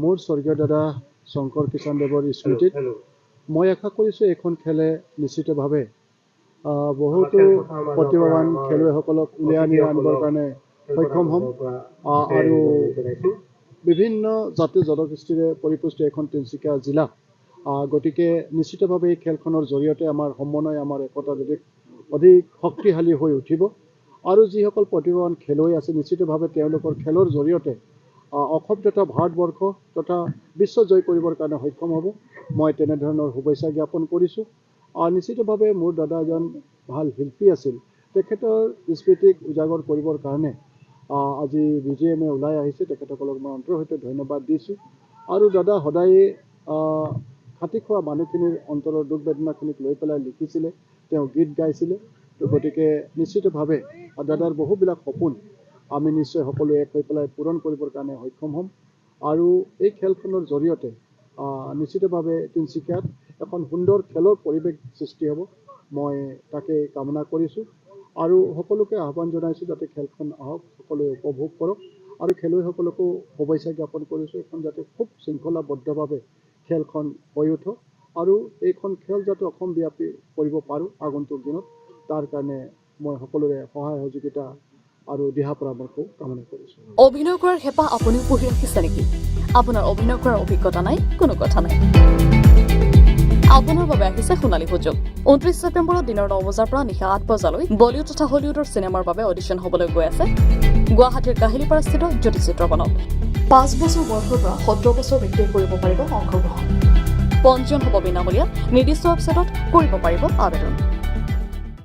মোৰ স্বৰ্গীয় দাদা শংকৰ কিষাণ দেৱৰ স্মৃতিত মই আশা কৰিছোঁ এইখন খেলে নিশ্চিতভাৱে বহুতো প্ৰতিভাৱান খেলুৱৈসকলক উলিয়াই আনিবৰ কাৰণে সক্ষম হ'ম আৰু বিভিন্ন জাতি জনগোষ্ঠীৰে পৰিপুষ্ট এখন তিনিচুকীয়া জিলা গতিকে নিশ্চিতভাৱে এই খেলখনৰ জৰিয়তে আমাৰ সমন্বয় আমাৰ একতা অধিক শক্তিশালী হৈ উঠিব আৰু যিসকল প্ৰতিভাৱান খেলুৱৈ আছে নিশ্চিতভাৱে তেওঁলোকৰ খেলৰ জৰিয়তে অসম তথা ভাৰতবৰ্ষ তথা বিশ্ব জয় কৰিবৰ কাৰণে সক্ষম হ'ব মই তেনেধৰণৰ শুভেচ্ছা জ্ঞাপন কৰিছোঁ নিশ্চিতভাৱে মোৰ দাদা এজন ভাল শিল্পী আছিল তেখেতৰ স্মৃতিক উজাগৰ কৰিবৰ কাৰণে আজি BGMয়ে ওলাই আহিছে তেখেতসকলক মই অন্তৰৰ সৈতে ধন্যবাদ দিছোঁ আৰু দাদা সদায়ে খাটি খোৱা মানুহখিনিৰ অন্তৰৰ দুখ বেদনাখিনিক লৈ পেলাই লিখিছিলে তেওঁ গীত গাইছিলে তো গতিকে নিশ্চিতভাৱে দাদাৰ বহুবিলাক সপোন আমি নিশ্চয় সকলোৱে এক হৈ পেলাই পূৰণ কৰিবৰ কাৰণে সক্ষম হ'ম আৰু এই খেলখনৰ জৰিয়তে নিশ্চিতভাৱে তিনিচুকীয়াত এখন সুন্দৰ খেলৰ পৰিৱেশ সৃষ্টি হ'ব মই তাকে কামনা কৰিছোঁ আৰু সকলোকে আহ্বান জনাইছোঁ যাতে খেলখন আহক সকলোৱে উপভোগ কৰক আৰু খেলুৱৈসকলকো শুভেচ্ছা জ্ঞাপন কৰিছোঁ এখন যাতে খুব শৃংখলাবদ্ধভাৱে খেলখন হৈ উঠক আৰু এইখন খেল যাতে অসমব্যাপী কৰিব পাৰোঁ আগন্তুক দিনত তাৰ কাৰণে মই সকলোৰে সহায় সহযোগিতা আৰু দিহা পৰামৰ্শ কামনা কৰিছোঁ। অভিনয় কৰাৰ হেঁপাহ আপুনিও পুহি ৰাখিছে নেকি? আপোনাৰ অভিনয় কৰাৰ অভিজ্ঞতা নাই? কোনো কথা নাই। আপোনাৰ বাবে আহিছে সোণালী সুযোগ। 29 ছেপ্টেম্বৰত দিনৰ 9 বজাৰ পৰা নিশা 8 বজালৈ বলিউড তথা হলিউডৰ চিনেমাৰ বাবে অডিশ্যন হ'বলৈ গৈ আছে গুৱাহাটীৰ কাহিলীপাৰাস্থিত জ্যোতি চিত্ৰবনত। 5 বছৰ বয়সৰ পৰা 17 বছৰ ব্যক্তিয়ে কৰিব পাৰিব অংশগ্ৰহণ। পঞ্জীয়ন হ'ব বিনামূলীয়া, নিৰ্দিষ্ট ৱেবছাইটত কৰিব পাৰিব আবেদন।